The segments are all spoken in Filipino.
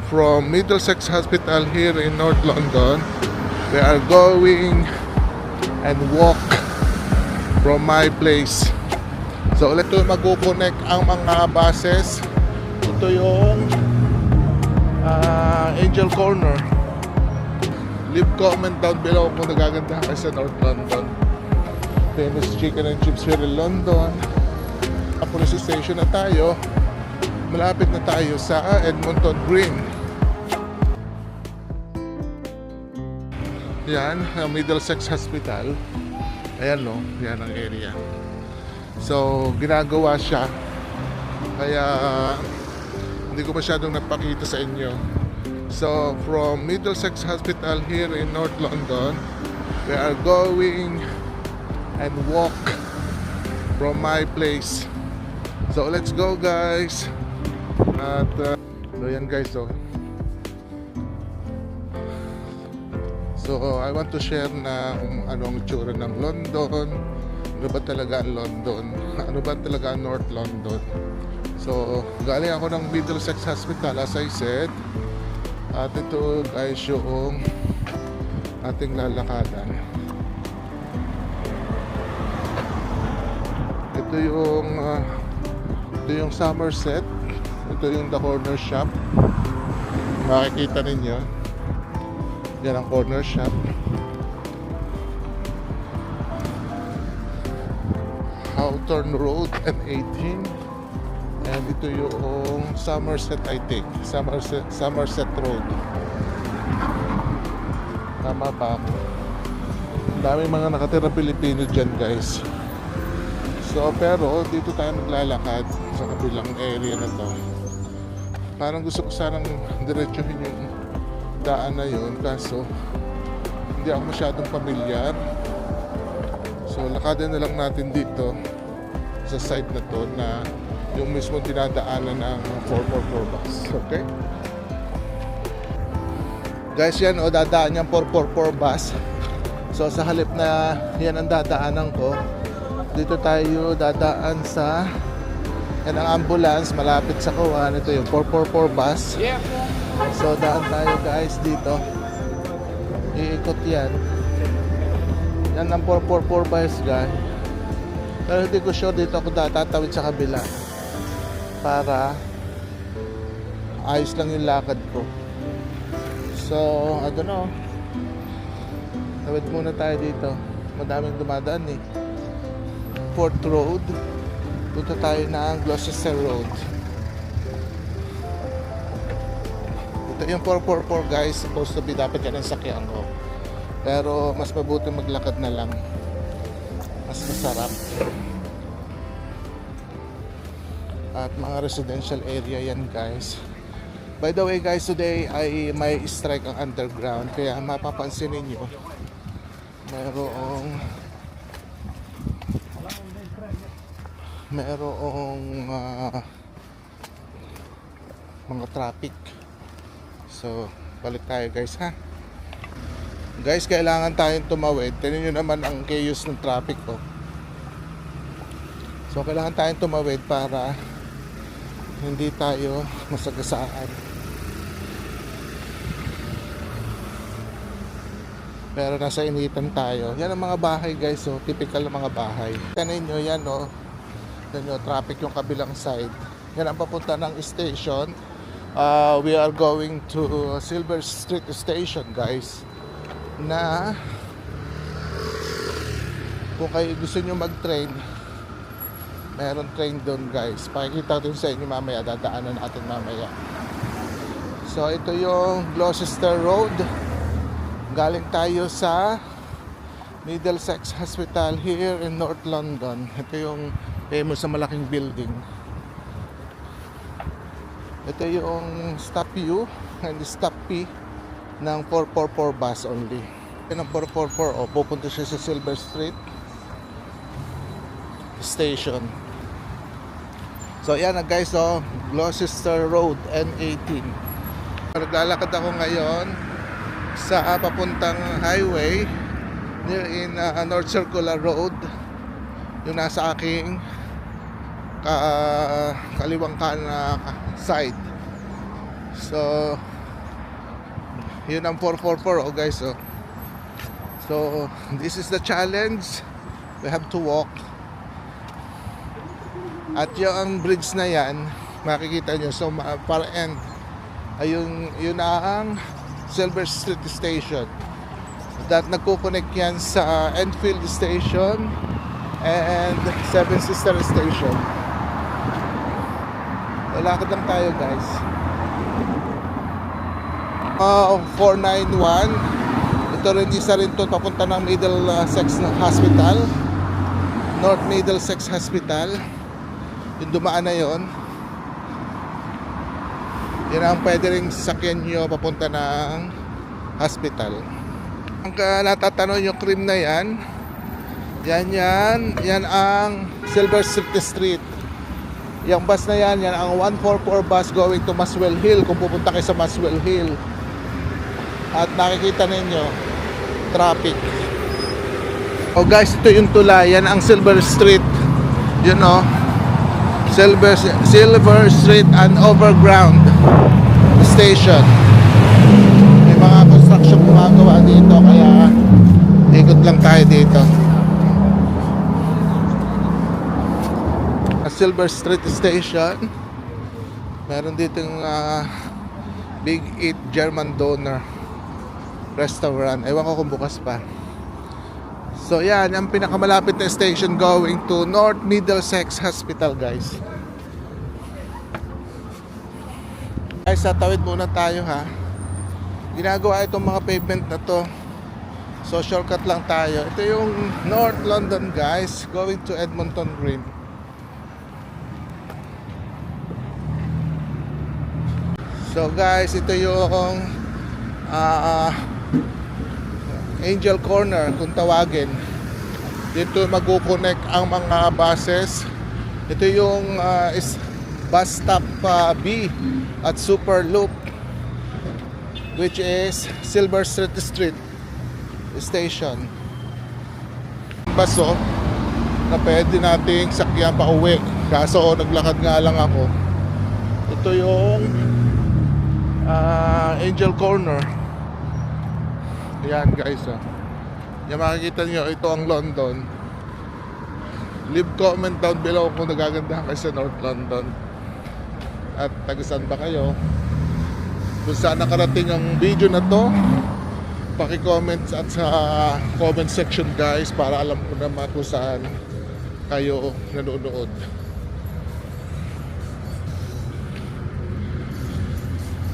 from Middlesex Hospital here in North London. We are going and walk from my place. So ulit ito mag-connect ang mga buses. Ito yung Angel Corner. Leave comment down below kung nagaganda kayo sa North London. Famous chicken and chips here in London. Police station na tayo. Malapit na tayo sa Edmonton Green. Yan, Middlesex Hospital. Ayan no, yan ang area. So, ginagawa siya. Kaya, hindi ko masyadong napakita sa inyo. So, from Middlesex Hospital here in North London, we are going and walk from my place. So, let's go guys. At, yan guys, oh. So, I want to share na kung anong itsura ng London. Ano ba talaga ang London? Ano ba talaga ang North London? So, galing ako ng Middlesex Hospital, as I said. At ito guys yung ating lalakadan. Ito yung Somerset. Ito yung The Corner Shop. Makikita ninyo. Yan ang corner shop. Hawthorne Road and 18. And ito yung Somerset, I think. Somerset Road. Tama pa ako. Daming mga nakatira Pilipino dyan guys. So pero dito tayo naglalakad sa kabilang area na to. Parang gusto ko sanang diretsuhin yung daan na yun, kaso hindi ako masyadong pamilyar. So lakadin na lang natin dito sa side na to na yung mismo dinadaanan ng 444 bus. Okay guys, yan o, dadaan yung 444 bus. So sa halip na yan ang dadaanan ko, dito tayo dadaan sa yan ang ambulance malapit sa Kuwan. Ito yung 444 bus. So daan tayo guys dito. Iikot yan. Yan ang 444 bus guys. Pero hindi ko sure dito ako tatawid sa kabila para ayos lang yung lakad ko. So I don't know, tawid muna tayo dito. Madaming dumadaan eh. Port Road. Punta tayo ng Gloucester Road. Ito yung 444 guys. Supposed to be dapat yan ang sakyan ko. Pero mas mabuti maglakad na lang. Mas masarap. At mga residential area yan guys. By the way guys, today ay may strike ang underground. Kaya mapapansin ninyo merong mga traffic. So balik tayo guys ha. Guys, kailangan tayong tumawid. Tingnan nyo naman ang chaos ng traffic ko. So kailangan tayong tumawid para hindi tayo masagasaan. Pero nasa initan tayo. Yan ang mga bahay guys, so typical ng mga bahay. Tingnan nyo yan oh. Yan, traffic yung kabilang side. Yan ang papunta ng station. We are going to Silver Street Station guys. Na kung kayo gusto nyo mag-train, meron train doon guys. Pakikita ko sa inyo mamaya. Dadaanan natin mamaya. So ito yung Gloucester Road. Galing tayo sa Middlesex Hospital here in North London. Ito yung famous sa malaking building. Ito yung stop U and stop P ng 444 bus only. Yan ang 444 o pupunta siya sa Silver Street Station. So yan na guys, Gloucester Road N18. Naglalakad ako ngayon sa papuntang highway near in North Circular Road, yung nasa aking kaliwang side. So Yun ang 444, oh guys, oh. So, this is the challenge. We have to walk. At yung bridge na yan, makikita nyo, so far end, ayun, yun ang Silver Street Station. That nagkukonek yan sa Enfield Station and Seven Sister Station. Lalakad lang tayo, guys. 491. Ito rin, isa rin to papunta ng Middlesex Hospital, North Middlesex Hospital. Yung dumaan na yon, yan ang pwede rin sasakyan nyo papunta ng hospital. Ang natatanong yung cream na yan, yan ang Silver Street. Yung bus na yan ang 144 bus going to Muswell Hill, kung pupunta kayo sa Muswell Hill. At nakikita ninyo traffic. Oh guys, ito yung tulay, yan ang Silver Street. You know, Silver Street and overground station. May mga construction gumagawa dito, kaya ikot lang tayo dito. Silver Street Station. Meron ditong Big Eat German Doner Restaurant. Ewan ko kung bukas pa. So yan, ang pinakamalapit na station going to North Middlesex Hospital, guys. Guys, tatawid muna tayo, ha. Ginagawa itong mga pavement na to, so shortcut lang tayo. Ito yung North London, guys, going to Edmonton Green. So guys, ito yung Angel Corner kung tawagin. Dito magkukonek ang mga buses. Ito yung bus stop B at Super Loop, which is Silver Street Station. Baso na pwede nating sakyan pa uwi, kaso naglakad nga lang ako. Ito yung Angel Corner. Yan, guys, oh. Yan, makikita nyo, ito ang London. Leave comment down below kung nagagandahan kayo sa North London at taga-saan ba kayo. Kung saan nakarating ang video na to, paki-comment at sa comment section, guys, para alam ko naman kung saan kayo nanonood.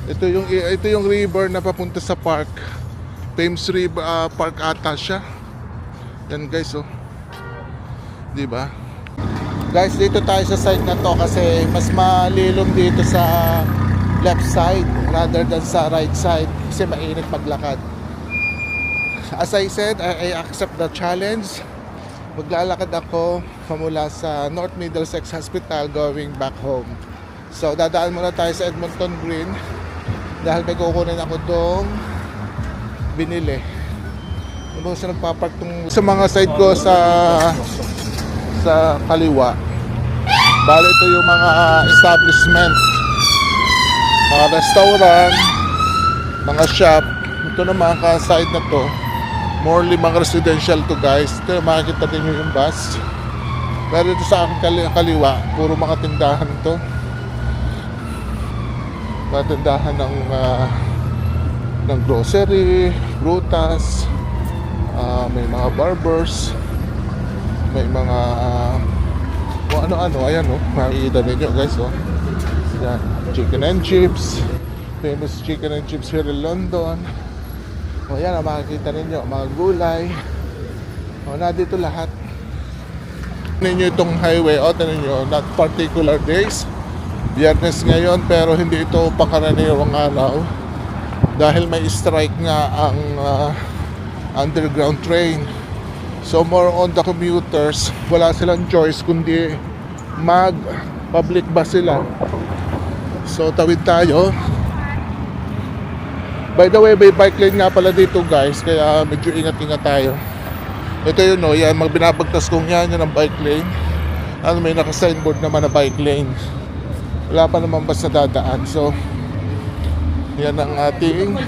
Ito yung river na papunta sa park. Thames River Park ata siya. Yan, guys, oh. 'Di ba? Guys, dito tayo sa side na to kasi mas malilom dito sa left side rather than sa right side kasi mainit maglakad. As I said, I accept the challenge. Maglalakad ako pamula sa North Middlesex Hospital going back home. So dadaan muna tayo sa Edmonton Green dahil may kukunin ako dong binili. Ano sa nagpapark tong sa mga side ko sa kaliwa. Bali ito yung mga establishment, mga restaurant, mga shop. Ito naman ka side na to, morely mga residential to, guys. Ito makikita din yung bus. Pero ito sa aking kaliwa, puro mga tindahan to. Mga tindahan ng grocery, prutas, may mga barbers, may mga kung ano-ano. Ayan, oh, makikita ninyo, guys, oh. Yan, chicken and chips, famous chicken and chips here in London. O yan, makikita ninyo, mga gulay. O, na dito lahat. Ninyo itong highway, o, tanin nyo, not particular days. Biyernes ngayon, pero hindi ito pangkaraniwang araw dahil may strike nga ang underground train. So more on the commuters, wala silang choice kundi mag public bus sila. So tawid tayo. By the way, may bike lane nga pala dito, guys, kaya medyo ingat-ingat tayo. Ito yun, no, yan, binabagtas kong yan ang bike lane. Ano, may naka-signboard naman na bike lane. Wala pa naman basta dadaan. So yan ang ating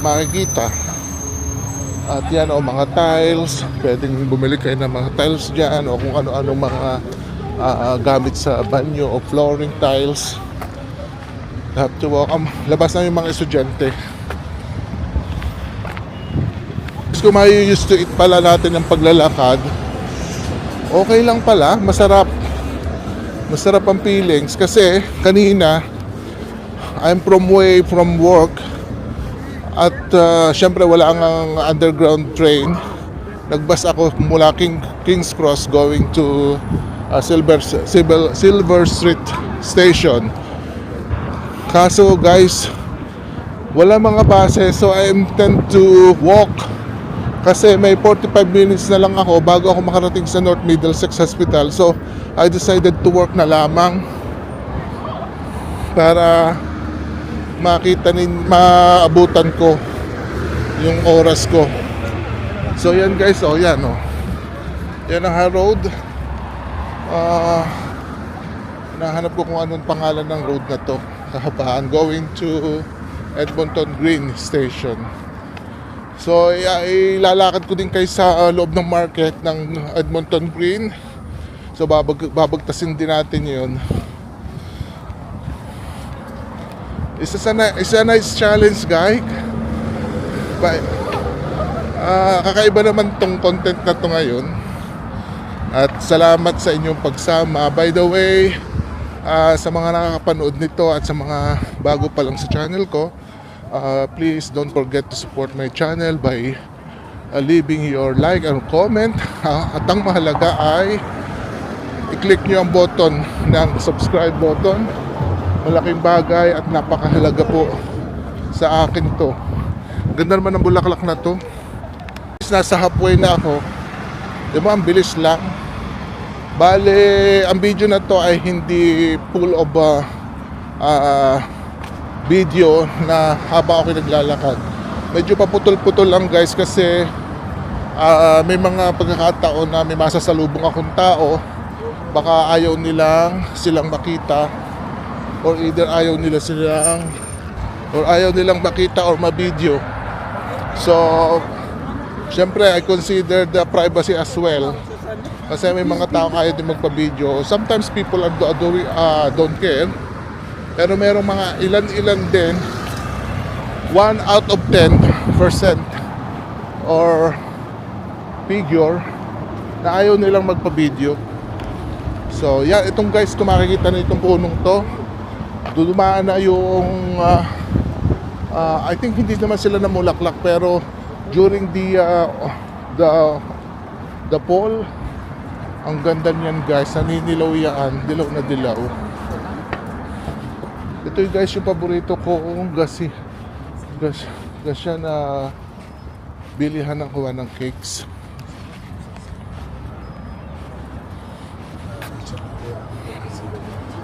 makikita. At yan o, mga tiles, pwedeng bumili kayo ng mga tiles dyan o kung ano-ano mga gamit sa banyo o flooring tiles. Have to walk. Labas na yung mga estudyante. Kung may used to it pala natin ang paglalakad, okay lang pala, masarap ang feelings. Kasi kanina I'm way from work at syempre wala ang underground train. Nagbus ako mula King's Cross going to Silver Street Station. Kaso guys, wala mga base, so I intend to walk kasi may 45 minutes na lang ako bago ako makarating sa North Middlesex Hospital. So I decided to work na lamang para maabutan ko yung oras ko. So yan guys, yan yan ang road. Nahanap ko kung anong pangalan ng road na to. Kahabaan, going to Edmonton Green Station. So ilalakad ko din kayo sa loob ng market ng Edmonton Green. So babagtasin din natin yun. It's a nice challenge, guys. Kakaiba naman tong content na to ngayon. At salamat sa inyong pagsama. By the way, sa mga nakakapanood nito at sa mga bago pa lang sa channel ko, please don't forget to support my channel by leaving your like and comment. At ang mahalaga ay i-click nyo ang button ng subscribe button. Malaking bagay at napakahalaga po sa akin to. Ganda naman ang bulaklak na to. Nasa halfway na ako. Diba, ang bilis lang. Bale, ang video na to ay hindi full of video na habang ako naglalakad. Medyo paputol-putol lang guys kasi may mga pagkakataon na may masasalubong akong tao. Baka ayaw silang makita or either ayaw nilang makita or ma-video. So, syempre I consider the privacy as well. Kasi may mga tao kaya din magpa-video. Sometimes people don't care. Pero merong mga ilan-ilan din, 1 out of 10% or figure na ayaw nilang magpa-video. So, yan, itong guys, kung makikita na itong punong to, dumaan na yung I think hindi naman sila namulaklak, pero during the fall, ang ganda niyan guys, naninilaw yan, dilaw na dilaw. Ito yung guys yung paborito kong gas yan na bilihan ng kuha ng cakes.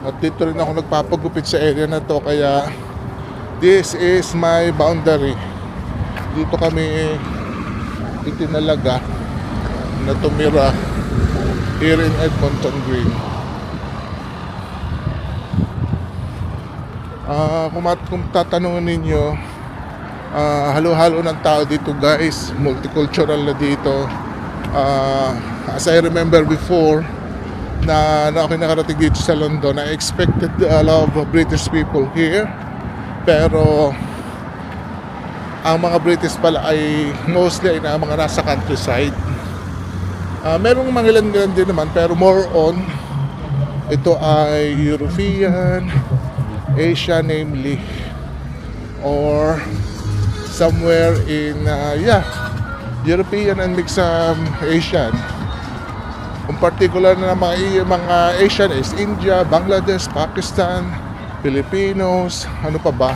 At dito rin ako nagpapagupit sa area na to, kaya this is my boundary. Dito kami itinalaga na tumira here in Edmonton Green. Kung tatanungin ninyo, halo-halo ng tao dito guys, multicultural na dito. As I remember before na ako nakarating dito sa London, I expected a lot of British people here, pero ang mga British pala ay mostly ay mga nasa countryside. Merong mga ilan-ilan din naman, pero more on ito ay European, Asian namely, or somewhere in European and mixed Asian. In particular na mga Asian is India, Bangladesh, Pakistan, Filipinos, ano pa ba?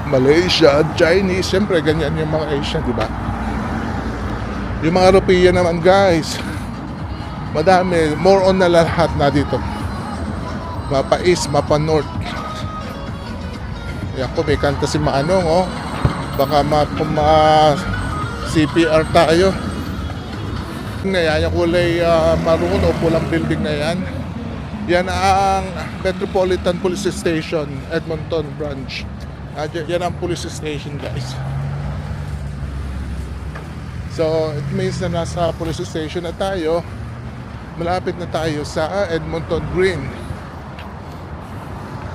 Malaysia, Chinese, siyempre ganyan yung mga Asian, di ba? Yung mga European naman guys, madami, more on na lahat na dito. Mapa East, mapa North. Yan ko, may kanta si Manong, oh. Baka CPR tayo. Yan, yung kulay maroon o pulang building na yan. Yan ang Metropolitan Police Station, Edmonton branch. Yan ang police station guys. So it means na nasa police station na tayo. Malapit na tayo sa Edmonton Green.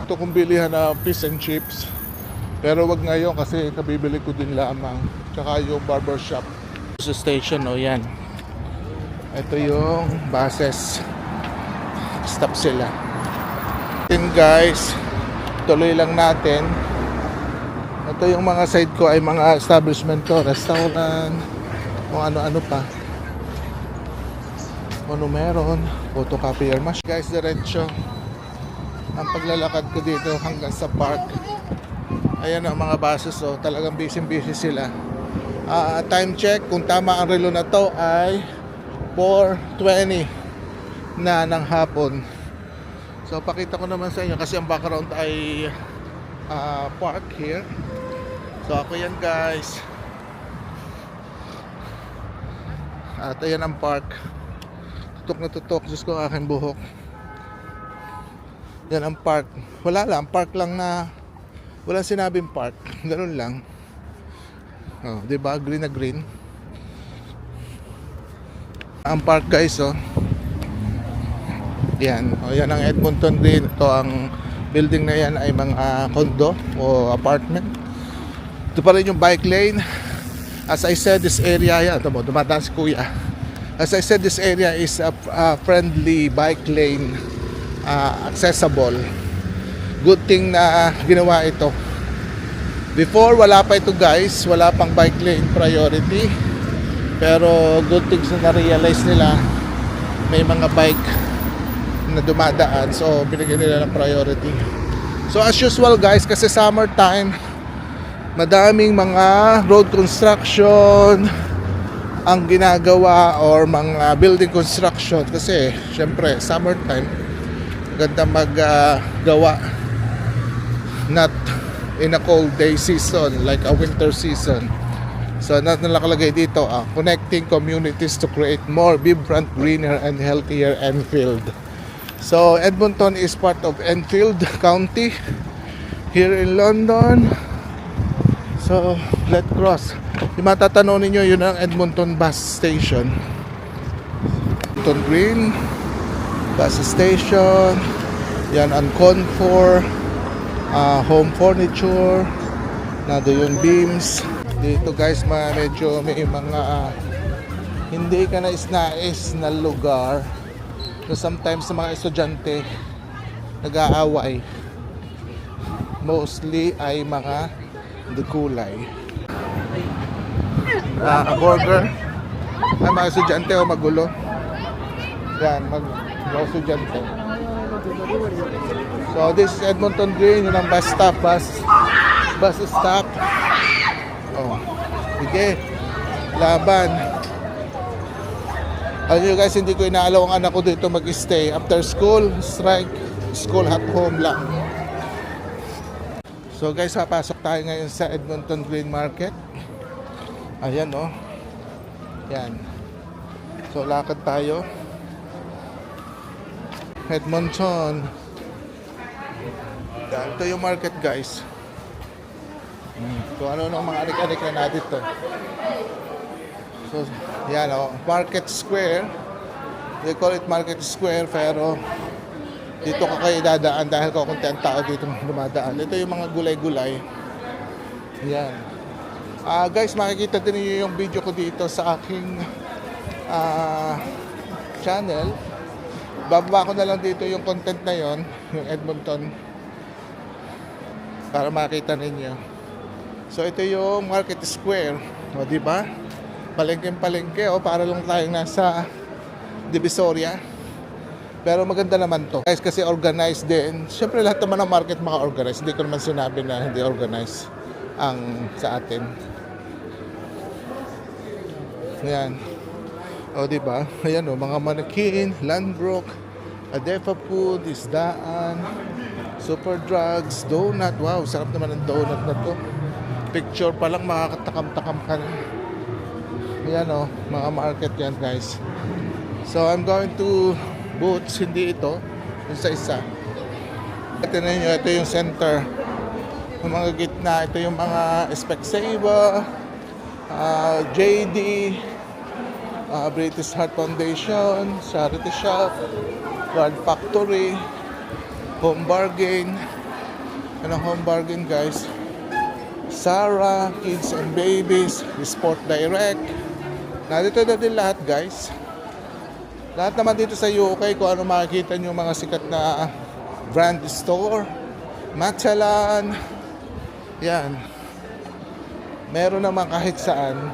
Ito kung bilihan na fish and chips. Pero wag ngayon kasi kabibili ko din lamang. Tsaka yung barbershop. Police station, o yan. Ito yung buses. Stop sila. Then guys, tuloy lang natin. Ito yung mga side ko ay mga establishment to, restaurant, kung ano-ano pa. Ano meron, photocopier machine. Guys, diretso ang paglalakad ko dito hanggang sa park. Ayan ang mga buses, so talagang busy sila. Time check, kung tama ang relo na to ay 4:20 na ng hapon. So pakita ko naman sa inyo kasi ang background ay park here. So ako yan guys. At ayan ang park. Tutok na tutok. Diyos ko ang aking buhok. Yan ang park. Wala lang. Park lang na walang sinabing park. Ganun lang. Oh, diba? Green na green. Ang park guys, oh. Yan. Oh, yan ang Edmonton Green. Ito ang building na yan ay mga condo o apartment. Ito pa rin yung bike lane. As I said, this area, yan, ito mo, dumadaan si kuya. As I said, this area is a friendly bike lane, accessible. Good thing na ginawa ito. Before, wala pa ito guys, wala pang bike lane priority. Pero good things na na-realize nila, may mga bike na dumadaan, so binigyan nila ng priority. So as usual guys, kasi summertime, madaming mga road construction ang ginagawa or mga building construction kasi syempre summertime ganda maggawa, not in a cold day season like a winter season. So nakalagay dito, connecting communities to create more vibrant, greener and healthier Enfield. So Edmonton is part of Enfield County here in London. So, let's cross. Yung matatanong ninyo, yun ang Edmonton Bus Station. Edmonton Green Bus Station. Yan ang Confor, Home Furniture. Nado yung Beams. Dito guys, medyo may mga hindi ka nais na lugar. So, sometimes sa mga estudyante nag-aaway. Mostly ay mga kulay. A burger. Ay mga estudyante o magulo. Yan, mga estudyante. So this is Edmonton Green, yun ang bus stop. Bus stop. Oh, sige. Laban. Alam nyo guys, hindi ko inaalaw ang anak ko dito mag-stay. After school, strike, school at home lang. So guys, papasok tayo ngayon sa Edmonton Green Market. Ayan oh. Yan. So lakad tayo. Edmonton. Yan. Ito yung market guys. So ano mga anik-anik na natin to. So yan oh. Market Square. They call it Market Square pero dito ka kayo dadaan dahil kakunti ang tao dito dumadaan. Ito yung mga gulay-gulay. Yan. Guys, makikita din niyo yung video ko dito sa aking channel. Bababa ko na lang dito yung content na yon, yung Edmonton, para makita ninyo. So ito yung Market Square. O di ba? Palengke-palengke o para lang tayong nasa Divisoria. Pero maganda naman to. Guys, kasi organized din. Siyempre lahat naman ng market maka-organized. Hindi ko naman sinabi na hindi organized ang sa atin. Ayan. O, diba? Ayan o, mga mannequin, Landbrook, Adefa Food, Isdaan, Super Drugs, Donut. Wow, sarap naman ang donut na to. Picture pa lang, makakatakam-takam ka na. Ayan o, mga market yan guys. So, I'm going to Boots, hindi ito. Yung sa isa. Tignan nyo, ito yung center. Yung mga gitna, ito yung mga Specsavers, JD, British Heart Foundation, Charity Shop, Guard Factory, Home Bargain. Anong Home Bargain guys? Sarah, Kids and Babies, Sport Direct. Nandito na din lahat guys. Lahat naman dito sa UK, kung ano makikita nyo mga sikat na brand store, Matalan, yan. Meron naman kahit saan.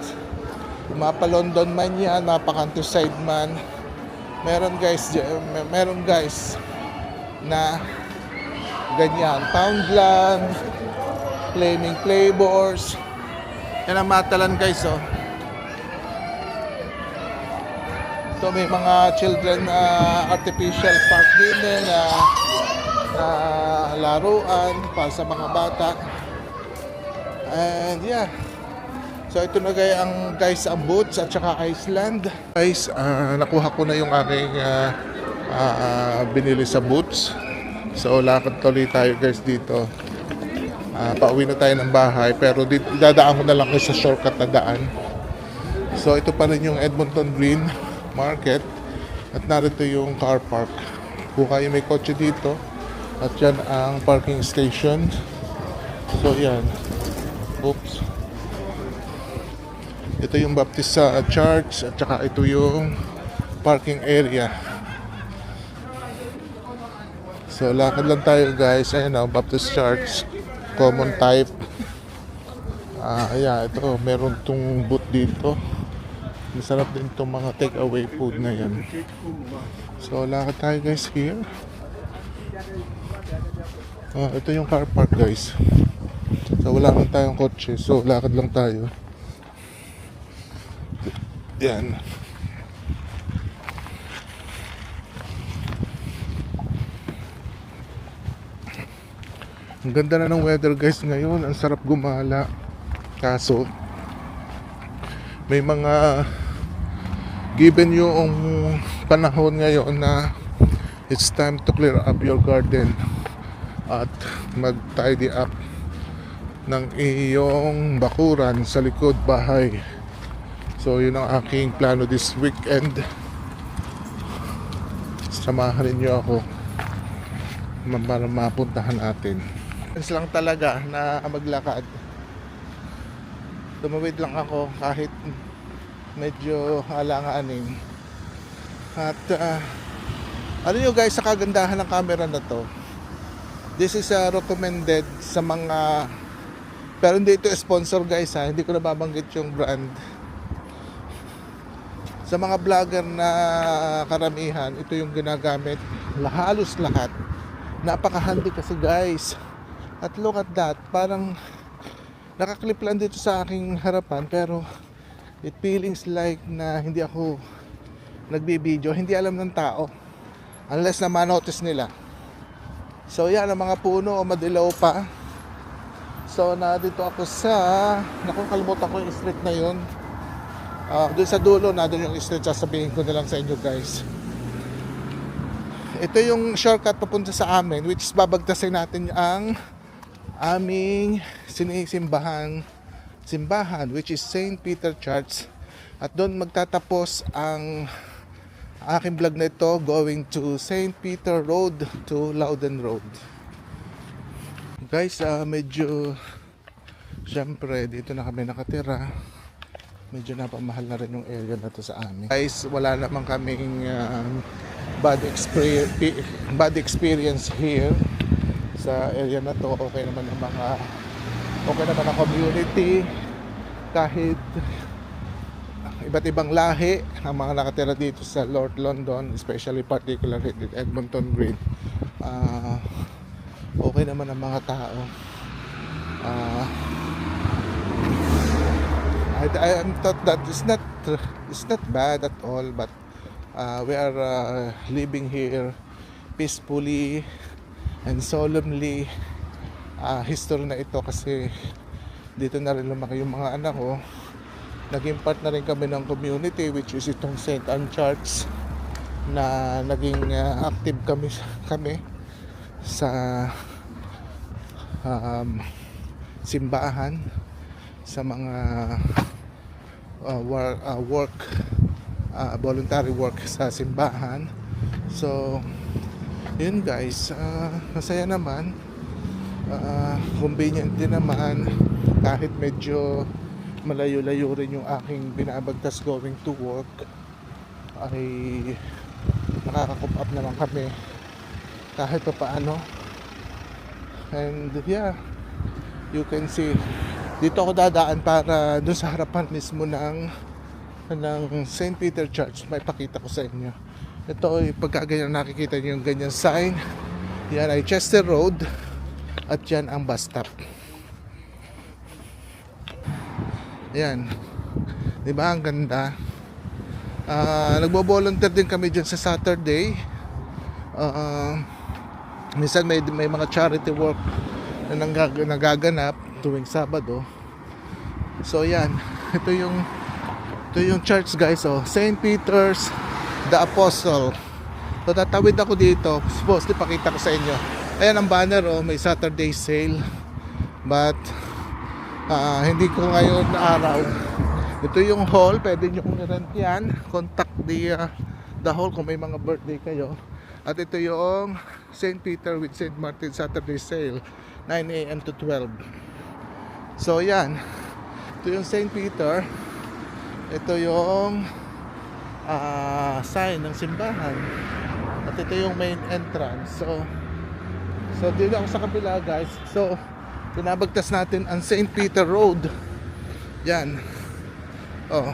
Mapa London man yan, mapa countryside man. Meron guys na ganyan. Poundland, Flaming Flavors. Yan ang Matalan guys oh. So may mga children artificial park din na laruan para sa mga bata. And yeah. So ito na guys ang Boots at saka Iceland. Guys, nakuha ko na yung aking binili sa Boots. So lakad tuloy tayo guys dito. Pauwi na tayo ng bahay pero dadaan ko na lang sa shortcut na daan. So ito pa rin yung Edmonton Green Market at narito yung car park. Kung kayo may kotse dito at yan ang parking station. So yan. Oops. Ito yung Baptist Church at saka ito yung parking area. So lakad lang tayo guys. Ayan o, Baptist Church, common type. Ayan, ito meron tong booth dito. Masarap din itong mga take away food na yan. So lakad tayo guys here. Ito yung car park guys. So wala lang tayong kotse, so lakad lang tayo. Yan. Ang ganda na ng weather guys ngayon. Ang sarap gumala. Kaso may mga given yung panahon ngayon na it's time to clear up your garden at mag-tidy up ng iyong bakuran sa likod bahay. So yun ang aking plano this weekend. Samahan niyo ako para mapuntahan natin. Chance lang talaga na maglakad. Tumawid lang ako kahit medyo alanganin. At ano nyo guys sa kagandahan ng camera na to, this is recommended sa mga, pero hindi ito sponsor guys ha, hindi ko nababanggit yung brand. Sa mga vlogger na karamihan, ito yung ginagamit, halos lahat. Napaka-handy kasi guys. At look at that, parang nakaklip lang dito sa aking harapan pero it feelings like na hindi ako nagbibideo, hindi alam ng tao unless na ma-notice nila. So yan ang mga puno o madilaw pa. So na dito ako sa, nakakalimutan ko yung street na yun. Doon sa dulo na doon yung street, sasabihin ko na lang sa inyo guys. Ito yung shortcut papunta sa amin, which is babagtasin natin ang aming simbahan, which is St. Peter Church. At doon magtatapos ang aking vlog na ito, going to St. Peter Road to Loudon Road. Guys, medyo syempre dito na kami nakatira. Medyo napamahal na rin yung area na to sa amin. Guys, wala naman kaming bad experience here sa area na to. Okay naman ang community, kahit iba't ibang lahi ang mga nakatira dito sa North London, especially particularly in Edmonton Green. Okay naman ang mga tao. I thought that it's not bad at all, but we are living here peacefully and solemnly. History na ito kasi dito na rin lumaki yung mga anak ko. Naging part na rin kami ng community, which is itong St. Anne Church, na naging active kami sa simbahan, sa mga work voluntary work sa simbahan. So yun guys, masaya naman, convenient din naman, kahit medyo malayo-layo rin yung aking binabagtas going to work, ay nakaka-coop up naman kami kahit pa paano. And yeah, you can see dito ako dadaan para dun sa harapan mismo ng St. Peter Church. May pakita ko sa inyo. Ito ay pagkaganyan, nakikita nyo yung ganyan sign, yan ay Chester Road at yan ang bus stop. Yan, di ba ang ganda? Nagbo-volunteer din kami dyan sa Saturday. Minsan may mga charity work na nagaganap tuwing Sabado. So yan, ito yung church guys, St. Peter's the Apostle. So tatawid ako dito, supposedly pakita ko sa inyo. Ayan ang banner, may Saturday sale, but hindi ko ngayon araw. Ito yung hall, pwede nyo kung i-rent yan. Contact the hall kung may mga birthday kayo. At ito yung St. Peter with St. Martin Saturday sale, 9 a.m. to 12. So yan, ito yung St. Peter. Ito yung sign ng simbahan. At ito yung main entrance. So dito ako sa kabila guys. So pinabagtas natin ang St. Peter Road. Yan.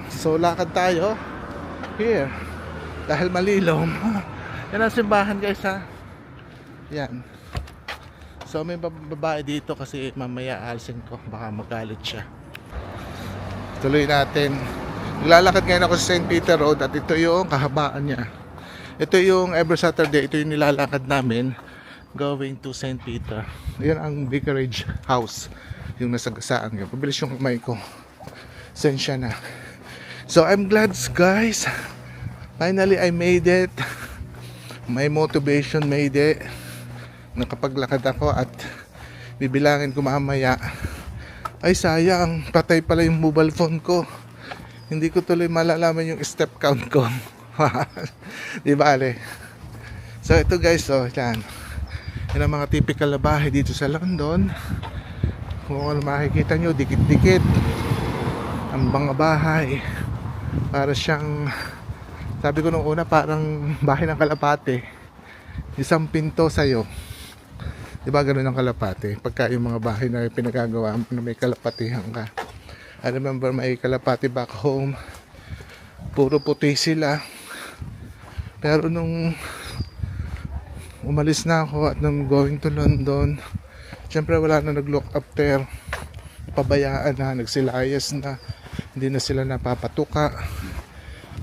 So lakad tayo here dahil malilom. Yan ang simbahan guys ha. Yan. So may babae dito kasi mamaya alisin ko, baka magalit siya. Tuloy natin. Naglalakad ngayon ako sa St. Peter Road at ito yung kahabaan niya. Ito yung every Saturday, ito yung nilalakad namin going to St. Peter. Yan ang vicarage house, yung nasagasaan ko. Pabilis yung kamay ko. Sensya na. So I'm glad guys. Finally I made it. My motivation made it. Nakapaglakad ako at bibilangin ko mamaya. Ay sayang, patay pala yung mobile phone ko. Hindi ko tuloy malalaman yung step count ko. Di ba ale? So ito guys, yan. Yan ang mga typical na bahay dito sa London. Kung ano makikita nyo, dikit-dikit ang mga bahay. Para siyang, sabi ko nung una, parang bahay ng kalapate. Isang pinto sa'yo. Diba ganun ang kalapate? Pagka yung mga bahay na pinagagawa mo na may kalapatihan ka. I remember may kalapati back home. Puro puti sila. Pero nung umalis na ako at nung going to London, syempre wala na nag-look after. Pabayaan na, nagsilayas na. Hindi na sila napapatuka.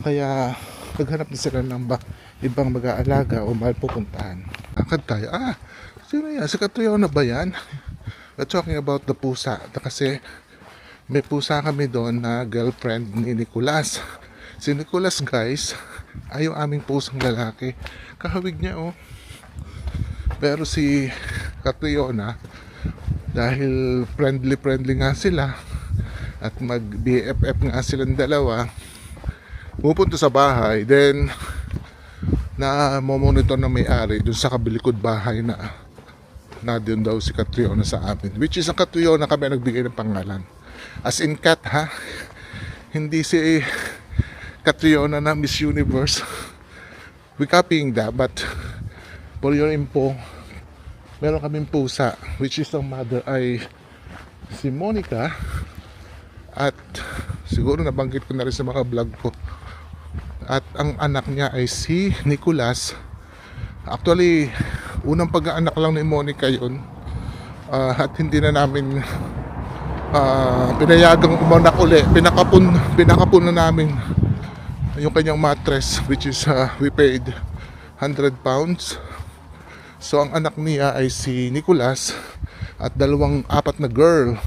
Kaya naghanap na sila ng ibang mag-aalaga o mahal pupuntahan. Akad tayo. Sino yan? Si Katuyaw na ba yan? We're talking about the pusa. Kasi may pusa kami doon na girlfriend ni Nicolas. Si Nicolas guys ay yung aming pusang lalaki. Kahawig niya Pero si Catriona, dahil friendly nga sila at mag BFF nga silang dalawa, pupunta sa bahay. Then na monitor na may-ari dun sa kabilikod bahay na doon daw si Catriona sa amin. Which is ang Catriona kami nagbigay ng pangalan. As in cat ha. Hindi si Catriona na Miss Universe. We copying that, but for your info, meron kaming pusa, which is ang mother ay si Monica. At siguro nabanggit ko na rin sa mga vlog ko. At ang anak niya ay si Nicolas. Actually, unang pag-aanak lang ni Monica yun. At hindi na namin pinayagang umanak uli. Pinakapun na namin yung kanyang mattress, which is we paid £100. So ang anak niya ay si Nicolas at apat na girl.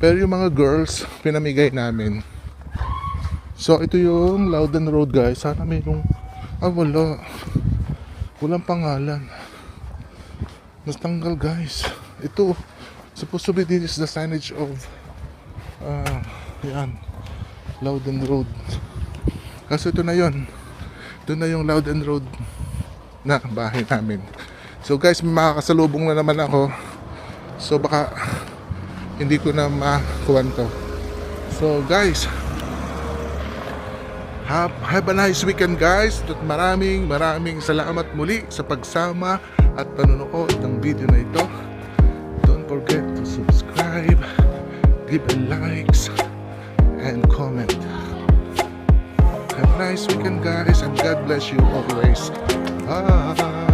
Pero yung mga girls pinamigay namin. So ito yung Loudon Road guys. Sana mayroong walang pangalan. Nastanggal guys. Ito supposed to be, this is the signage of yan, Loudon Road. Kaso ito na yon. Ito na yung Loudon Road na bahay namin. So guys, may makakasalubong na naman ako. So baka hindi ko na makuwan to. So guys, have a nice weekend guys. At maraming salamat muli sa pagsama at panonood ng video na ito. Don't forget to subscribe, give a likes, and comment. Have a nice weekend guys, and God bless you always. Bye.